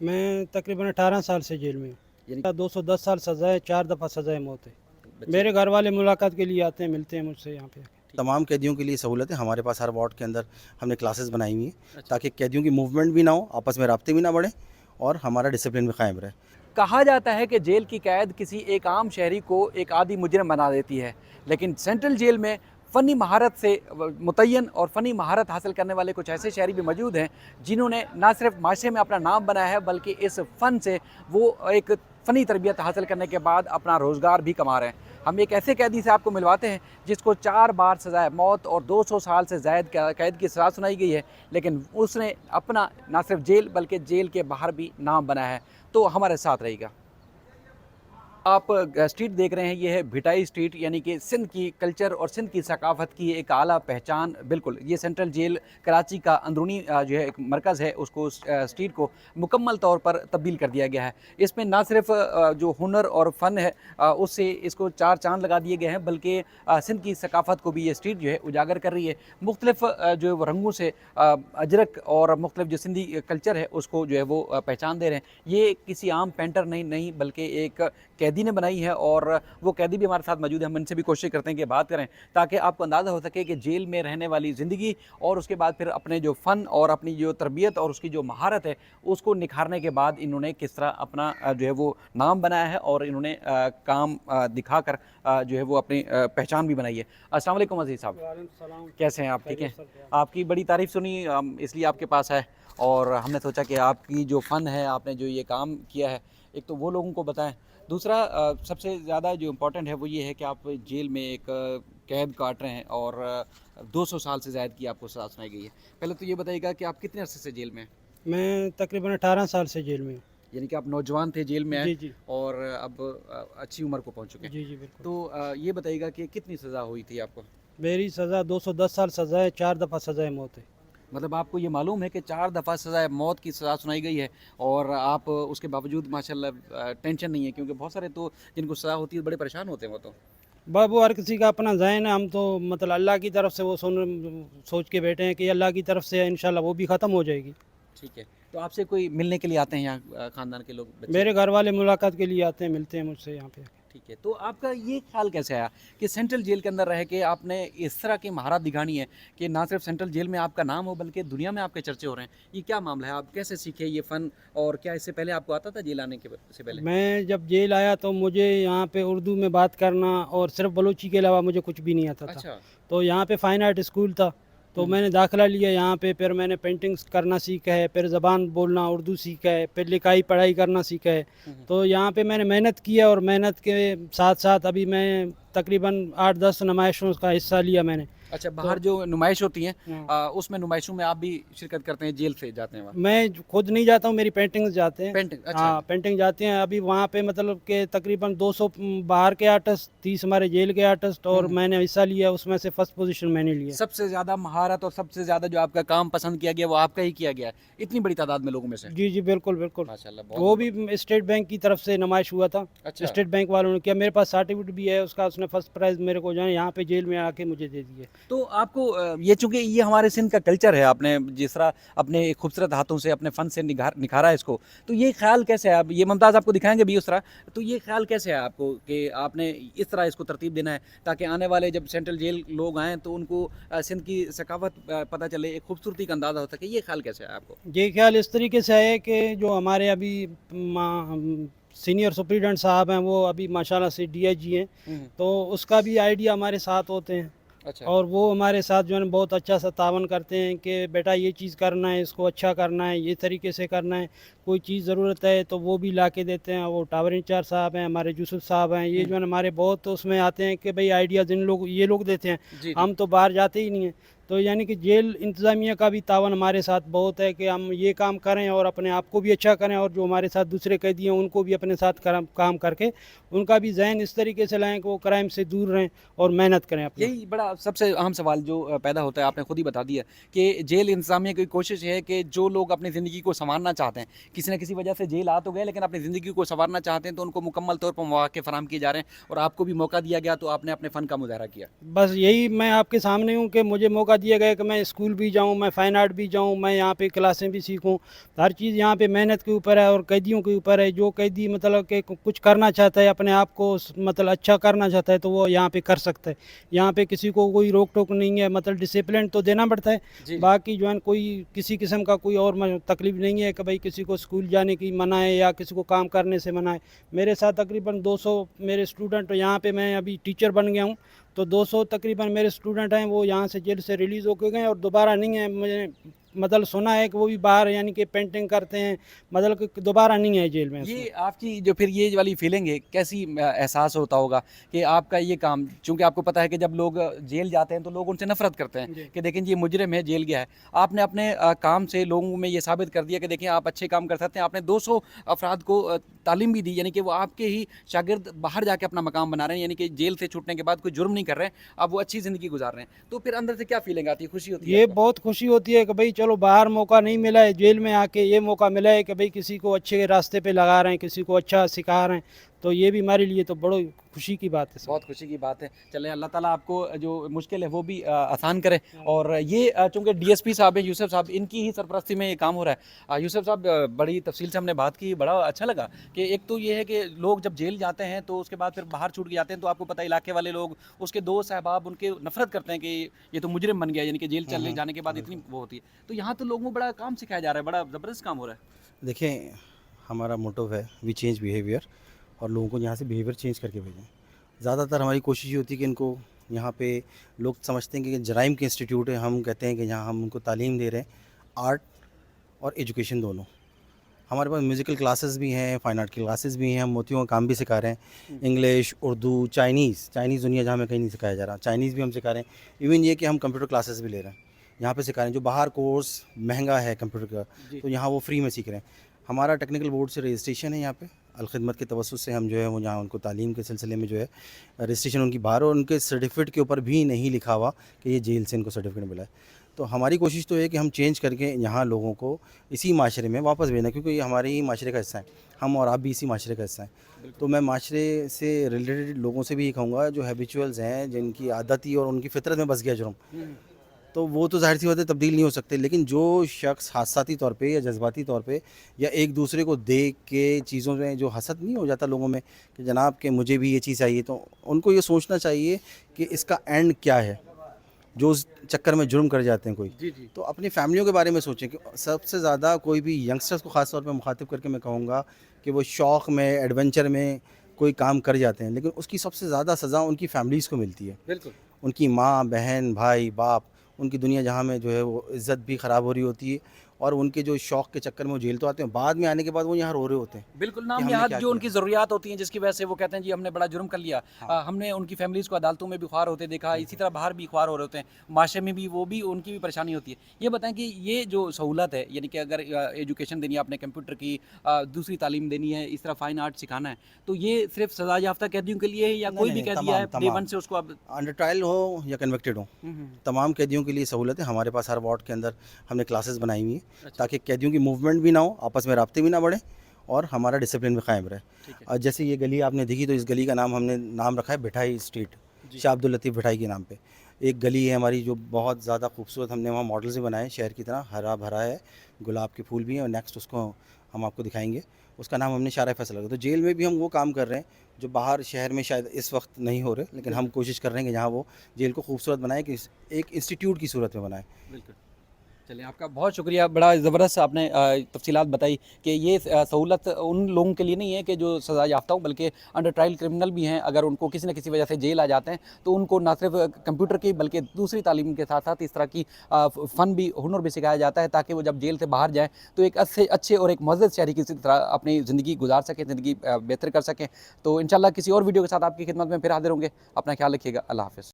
मैं तकरीबन 18 साल से जेल में यानी हूँ। 210 साल सज़ा है, 4 दफ़ा सज़ाए मौत है। बच्चे मेरे घर वाले मुलाकात के लिए आते हैं, मिलते हैं मुझसे यहाँ पे। तमाम कैदियों के लिए सहूलत है हमारे पास हर वार्ड के अंदर हमने क्लासेस बनाई हुई हैं अच्छा। ताकि कैदियों की मूवमेंट भी ना हो, आपस में राब्ते भी ना बढ़े और हमारा डिसिप्लिन भी कायम रहे। कहा जाता है कि जेल की कैद किसी एक आम शहरी को एक आदी मुजरिम बना देती है, लेकिन सेंट्रल जेल में फ़नी महारत से मुतय्यन और फ़नी महारत हासिल करने वाले कुछ ऐसे शहरी भी मौजूद हैं जिन्होंने ना सिर्फ माशरे में अपना नाम बनाया है, बल्कि इस फ़न से वो एक फ़नी तरबियत हासिल करने के बाद अपना रोज़गार भी कमा रहे हैं। हम एक ऐसे कैदी से आपको मिलवाते हैं जिसको 4 बार सज़ाए मौत और 200 साल से ज़ायद कैद की सज़ा सुनाई गई है, लेकिन उसने अपना ना सिर्फ जेल बल्कि जेल के बाहर भी नाम बनाया है। तो हमारे साथ रहिएगा। आप स्ट्रीट देख रहे हैं, ये है भिटाई स्ट्रीट, यानी कि सिंध की कल्चर और सिंध की सकाफ़त की एक आला पहचान। बिल्कुल ये सेंट्रल जेल कराची का अंदरूनी जो है एक मरकज़ है, उसको स्ट्रीट को मुकम्मल तौर पर तब्दील कर दिया गया है। इसमें ना सिर्फ जो हुनर और फ़न है उससे इसको 4 चाँद लगा दिए गए हैं, बल्कि सिंध की सकाफ़त को भी ये स्ट्रीट जो है उजागर कर रही है। मुख्तलिफ़ जो है वो रंगों से अजरक और मुख्तलिफ़ जो सिंधी कल्चर है उसको जो है वो पहचान दे रहे हैं। ये किसी आम पेंटर नहीं बल्कि एक कैदी ने बनाई है, और वो कैदी भी हमारे साथ मौजूद है। हम इनसे भी कोशिश करते हैं कि बात करें ताकि आपको अंदाज़ा हो सके कि जेल में रहने वाली ज़िंदगी और उसके बाद फिर अपने जो फ़न और अपनी जो तरबियत और उसकी जो महारत है उसको निखारने के बाद इन्होंने किस तरह अपना जो है वो नाम बनाया है, और इन्होंने काम दिखाकर जो है वो अपनी पहचान भी बनाई है। अस्सलाम वालेकुम अज़ीज़ साहब, वालेकुम कैसे हैं आप? ठीक हैं? सलाम। आपकी बड़ी तारीफ़ सुनी, इसलिए आपके पास है, और हमने सोचा कि आपकी जो फ़न है, आपने जो ये काम किया है, एक तो वो लोगों को बताएं। दूसरा सबसे ज़्यादा जो इम्पोर्टेंट है वो ये है कि आप जेल में एक कैद काट रहे हैं, और 200 साल से ज़ायद की आपको सज़ा सुनाई गई है। पहले तो ये बताइएगा कि आप कितने अरसे से जेल में हैं? मैं तकरीबन 18 साल से जेल में हूँ। यानी कि आप नौजवान थे, जेल में आए जी, जी। और अब अच्छी उम्र को पहुँच चुके हैं। जी, जी, बिल्कुल। तो ये बताइएगा कि कितनी सज़ा हुई थी आपको? मेरी सज़ा 210 साल सज़ा है, 4 दफ़ा सज़ाए मौत है। मतलब आपको ये मालूम है कि 4 दफ़ा सज़ाए मौत की सज़ा सुनाई गई है, और आप उसके बावजूद माशाल्लाह टेंशन नहीं है, क्योंकि बहुत सारे तो जिनको सज़ा होती है बड़े परेशान होते हैं वो तो। वो हर किसी का अपना ज़हन है, हम तो मतलब अल्लाह की तरफ से वो सोच के बैठे हैं कि अल्लाह की तरफ से है, इंशाल्लाह वो भी ख़त्म हो जाएगी। ठीक है। तो आपसे कोई मिलने के लिए आते हैं यहाँ ख़ानदान के लोग, बच्चे? मेरे घर वाले मुलाकात के लिए आते हैं, मिलते हैं मुझसे यहाँ पे। ठीक है। तो आपका ये ख़्याल कैसे आया कि सेंट्रल जेल के अंदर रह के आपने इस तरह की महारत दिखानी है कि ना सिर्फ सेंट्रल जेल में आपका नाम हो, बल्कि दुनिया में आपके चर्चे हो रहे हैं? ये क्या मामला है? आप कैसे सीखे ये फ़न, और क्या इससे पहले आपको आता था जेल आने के से पहले? मैं जब जेल आया तो मुझे यहाँ पे उर्दू में बात करना और सिर्फ बलूची के अलावा मुझे कुछ भी नहीं आता था। अच्छा। तो यहाँ पे फ़ाइन आर्ट स्कूल था, तो हुँ, मैंने दाखिला लिया यहाँ पे, फिर मैंने पेंटिंग्स करना सीखा है, फिर ज़बान बोलना उर्दू सीखा है, फिर लिखाई पढ़ाई करना सीखा है। हुँ, हुँ। तो यहाँ पे मैंने मेहनत की है, और मेहनत के साथ-साथ अभी मैं तकरीबन 8-10 नुमाइशों का हिस्सा लिया मैंने। अच्छा, तो बाहर जो नुमाइश होती हैं हाँ। उसमें नुमाइशों में आप भी शिरकत करते हैं, जेल से जाते हैं वहाँ? मैं खुद नहीं जाता हूँ, मेरी पेंटिंग्स जाते हैं। पेंटिंग, अच्छा। हाँ, पेंटिंग जाती हैं। अभी वहाँ पे मतलब कि तकरीबन 200 बाहर के आर्टिस्ट, 30 हमारे जेल के आर्टिस्ट, हुँ, और हुँ। मैंने हिस्सा लिया, उसमें से फर्स्ट पोजीशन मैंने लिया। सबसे ज़्यादा महारत और सबसे ज़्यादा जो आपका काम पसंद किया गया वो आपका ही किया गया है, इतनी बड़ी तादाद में लोगों में से? जी, जी, बिल्कुल, बिल्कुल। माशाल्लाह, वो बहुत भी स्टेट बैंक की तरफ से नुमाइश हुआ था। अच्छा। स्टेट बैंक वालों ने किया, मेरे पास सर्टिफ़िकेट भी है उसका, उसने फर्स्ट प्राइज़ मेरे को जो है यहाँ पे जेल में आके मुझे दे दिए। तो आपको ये चूँकि ये हमारे सिंध का कल्चर है, आपने जिस तरह अपने खूबसूरत हाथों से अपने फ़न से निखारा है इसको, तो ये ख़्याल कैसे है? अब ये मुमताज़ आपको दिखाएँगे भी उस तरह, तो ये ख़्याल कैसे है आपको कि आपने इस तरह इसको तरतीब देना है ताकि आने वाले जब सेंट्रल जेल लोग आएँ तो उनको सिंध की सकाफ़त पता चले, एक खूबसूरती का अंदाज़ा हो सके, ये ख़्याल कैसे है आपको? ये ख़्याल इस तरीके से है कि जो हमारे अभी सीनियर सुपरिटेंडेंट साहब हैं, वो अभी माशाल्लाह से डीआईजी हैं, हुँ, हुँ। तो उसका भी आइडिया हमारे साथ होते हैं। अच्छा। और वो हमारे साथ जो है ना बहुत अच्छा सा तावन करते हैं कि बेटा ये चीज़ करना है, इसको अच्छा करना है, ये तरीके से करना है। कोई चीज़ ज़रूरत है तो वो भी ला के देते हैं। वो टावर इंचार्ज साहब हैं, हमारे यूसुफ साहब हैं, ये हुँ। जो है ना हमारे बहुत उसमें आते हैं कि भाई आइडियाज़ इन लोग ये लोग देते हैं, जी, जी। हम तो बाहर जाते ही नहीं हैं। तो यानी कि जेल इंतज़ामिया का भी तावन हमारे साथ बहुत है कि हम ये काम करें और अपने आप को भी अच्छा करें, और जो हमारे साथ दूसरे कैदी हैं उनको भी अपने साथ काम करके उनका भी ज़हन इस तरीके से लाएँ कि वो क्राइम से दूर रहें और मेहनत करें अपना। यही बड़ा सबसे अहम सवाल जो पैदा होता है, आपने खुद ही बता दिया कि जेल इंतज़ामिया की कोशिश है कि जो लोग अपनी ज़िंदगी को सँवारना चाहते हैं, किसी न किसी वजह से जेल आ तो गए, लेकिन अपनी ज़िंदगी को सँवारना चाहते हैं, तो उनको मुकम्मल तौर पर मौक़े फ़राहम किए जा रहे हैं, और आपको भी मौका दिया गया तो आपने अपने फ़न का मुज़ाहरा किया। बस यही मैं आपके सामने हूँ कि मुझे मौका दिया गया कि मैं स्कूल भी जाऊँ, मैं फ़ाइन आर्ट भी जाऊँ, मैं यहाँ पे क्लासें भी सीखूँ। हर चीज़ यहाँ पे मेहनत के ऊपर है और कैदियों के ऊपर है। जो कैदी मतलब कि कुछ करना चाहता है, अपने आप को मतलब अच्छा करना चाहता है, तो वो यहाँ पे कर सकता है। यहाँ पे किसी को कोई रोक-टोक नहीं है, मतलब डिसिप्लिन तो देना पड़ता है। जी। बाकी जो है न कोई किसी किस्म का कोई और तकलीफ़ नहीं है कि भाई किसी को स्कूल जाने की मना है या किसी को काम करने से मना है। मेरे साथ तकरीबन 200 मेरे स्टूडेंट, यहाँ पे मैं अभी टीचर बन गया हूँ, तो 200 तकरीबन मेरे स्टूडेंट हैं, वो यहाँ से जेल से रिलीज़ होके गए और दोबारा नहीं है। मुझे मतलब सुना है कि वो भी बाहर यानी कि पेंटिंग करते हैं, मतलब कि दोबारा नहीं है जेल में। ये आपकी जो फिर ये वाली फीलिंग है, कैसी एहसास होता होगा कि आपका ये काम, चूँकि आपको पता है कि जब लोग जेल जाते हैं तो लोग उनसे नफ़रत करते हैं जी। कि देखें ये मुजरिम है, जेल गया है। आपने अपने काम से लोगों में ये साबित कर दिया कि देखिए आप अच्छे काम कर सकते हैं। आपने 200 अफराद को तालीम भी दी, यानी कि वो आपके ही शागिर्द बाहर जाके अपना मकाम बना रहे हैं, यानी कि जेल से छूटने के बाद कोई जुर्म नहीं कर रहे हैं, अब वो अच्छी ज़िंदगी गुजार रहे हैं। तो फिर अंदर से क्या फीलिंग आती है, खुशी होती है ये आपको? बहुत खुशी होती है कि भाई चलो बाहर मौका नहीं मिला है, जेल में आके ये मौका मिला है कि भाई किसी को अच्छे रास्ते पे लगा रहे हैं, किसी को अच्छा सिखा रहे हैं, तो ये भी हमारे लिए तो बड़ी खुशी की बात है। बहुत खुशी की बात है। चलें, अल्लाह ताला आपको जो मुश्किल है वो भी आसान करे। और ये चूँकि डीएसपी साहब हैं, यूसुफ साहब, इनकी ही सरपरस्ती में ये काम हो रहा है। यूसुफ साहब, बड़ी तफसील से हमने बात की, बड़ा अच्छा लगा कि एक तो ये है कि लोग जब जेल जाते हैं तो उसके बाद फिर बाहर छूट के जाते हैं, तो आपको पता है इलाके वाले लोग, उसके दोस्त अहबाब उनके नफ़रत करते हैं कि ये तो मुजरिम बन गया, यानी कि जेल चले जाने के बाद इतनी वो होती है। तो यहाँ तो लोगों को बड़ा काम सिखाया जा रहा है, बड़ा ज़बरदस्त काम हो रहा है। देखिए, हमारा मोटो है वी चेंज बिहेवियर, और लोगों को यहाँ से बिहेवियर चेंज करके भेजें। ज़्यादातर हमारी कोशिश ये होती है कि इनको यहाँ पे लोग समझते हैं कि जराइम के इंस्टीट्यूट है, हम कहते हैं कि यहाँ हम उनको तालीम दे रहे हैं, आर्ट और एजुकेशन दोनों। हमारे पास म्यूज़िकल क्लासेस भी हैं, फ़ाइन आर्ट की क्लासेस भी हैं, हम मोतियों का काम भी सिखा रहे हैं। इंग्लिश, उर्दू, चाइनीज़ दुनिया जहाँ में कहीं नहीं सिखाया जा रहा, चाइनीज़ भी हम सिखा रहे हैं। इवन ये कि हम कंप्यूटर क्लासेस भी ले रहे हैं, यहाँ पे सिखा रहे हैं। जो बाहर कोर्स महंगा है कंप्यूटर का, तो यहाँ वो फ्री में सीख रहे हैं। हमारा टेक्निकल बोर्ड से रजिस्ट्रेशन है यहाँ पे, अलखिदमत के तवस्सुस से हम जो है वो यहाँ उनको तालीम के सिलसिले में जो है रजिस्ट्रेशन उनकी बाहर, और उनके सर्टिफिकेट के ऊपर भी नहीं लिखा हुआ कि ये जेल से इनको सर्टिफिकेट मिला है। तो हमारी कोशिश तो है कि हम चेंज करके यहाँ लोगों को इसी माशरे में वापस भेजना, क्योंकि ये हमारे ही माशरे का हिस्सा है, हम और आप भी इसी माशरे का हिस्सा हैं। तो मैं माशरे से रिलेटेड लोगों से भी ये कहूँगा जो हैबिचुअल्स हैं, जिनकी आदत ही और उनकी फितरत में बस गया जुर्म, तो वो तो ज़ाहिर सी बात है तब्दील नहीं हो सकते। लेकिन जो शख्स हादसाती तौर पे या जज्बाती तौर पे या एक दूसरे को देख के चीज़ों में जो हसद नहीं हो जाता लोगों में कि जनाब कि मुझे भी ये चीज़ चाहिए, तो उनको ये सोचना चाहिए कि इसका एंड क्या है, जो उस चक्कर में जुर्म कर जाते हैं कोई। तो अपनी फैमिलियों के बारे में सोचें कि सबसे ज़्यादा कोई भी यंगस्टर्स को ख़ास तौर पे मुखातिब करके मैं कहूँगा कि वो शौक़ में, एडवेंचर में कोई काम कर जाते हैं, लेकिन उसकी सबसे ज़्यादा सज़ा उनकी फैमिलीज़ को मिलती है। बिल्कुल। उनकी माँ, बहन, भाई, बाप, उनकी दुनिया जहाँ में जो है वो इज़्ज़त भी ख़राब हो रही होती है, और उनके जो शौक़ के चक्कर में वो जेल तो आते हैं, बाद में आने के बाद वो यहाँ रो रहे होते हैं बिल्कुल, कि नाम हमने याद क्या जो किया। उनकी ज़रूरियात होती हैं, जिसकी वजह से वो कहते हैं जी हमने बड़ा जुर्म कर लिया। हमने उनकी फैमिलीज़ को अदालतों में भी ख्वार होते देखा, इसी तरह बाहर भी ख्वार हो रहे होते हैं, माशरे में भी वो भी उनकी भी परेशानी होती है। ये बताएं कि ये जो सहूलत है, यानी कि अगर एजुकेशन देनी है आपने, कंप्यूटर की दूसरी तालीम देनी है, इस तरह फ़ाइन आर्ट सिखाना है, तो ये सिर्फ सज़ा याफ्ता कैदियों के लिए है या कोई भी कैदी है डे वन से उसको अब? अंडर ट्रायल हो या कन्विक्टेड हो, तमाम कैदियों के लिए सहूलत है। हमारे पास हर वार्ड के अंदर हमने क्लासेस बनाई हुई हैं ताकि कैदियों की मूवमेंट भी ना हो, आपस में राब्ते भी ना बढ़े, और हमारा डिसिप्लिन भी कायम रहे। और जैसे ये गली आपने देखी, तो इस गली का हमने नाम रखा है भिठाई स्ट्रीट, शाह अब्दुल लतीफ़ भिठाई के नाम पे। एक गली है हमारी जो बहुत ज़्यादा खूबसूरत, हमने वहाँ मॉडल्स भी बनाए शहर की तरह, हरा भरा है, गुलाब के फूल भी हैं, और नेक्स्ट उसको हम आपको दिखाएंगे। उसका नाम हमने शारा फैसला रखा। तो जेल में भी हम वो काम कर रहे हैं जो बाहर शहर में शायद इस वक्त नहीं हो रहे, लेकिन हम कोशिश कर रहे हैं कि जहाँ वो जेल को खूबसूरत बनाए, कि एक इंस्टीट्यूट की सूरत में बनाए। बिल्कुल। चलिए, आपका बहुत शुक्रिया, बड़ा ज़बरदस्त आपने तफ़सीलात बताई कि ये सहूलत उन लोगों के लिए नहीं है कि जो सज़ा याफ्ता हो, बल्कि अंडर ट्रायल क्रिमिनल भी हैं। अगर उनको किसी न किसी वजह से जेल आ जाते हैं तो उनको ना सिर्फ कंप्यूटर की बल्कि दूसरी तालीम के साथ साथ इस तरह की फ़न भी, हुनर भी सिखाया जाता है, ताकि वो जब जेल से बाहर जाएँ तो एक अच्छे और एक मुअज़्ज़ज़ शहरी की तरह अपनी ज़िंदगी गुजार सकें, ज़िंदगी बेहतर कर सकें। तो इंशाअल्लाह किसी और वीडियो के साथ आपकी खिदमत में फिर हाज़िर होंगे। अपना ख्याल रखिएगा। अल्लाह हाफ़िज़।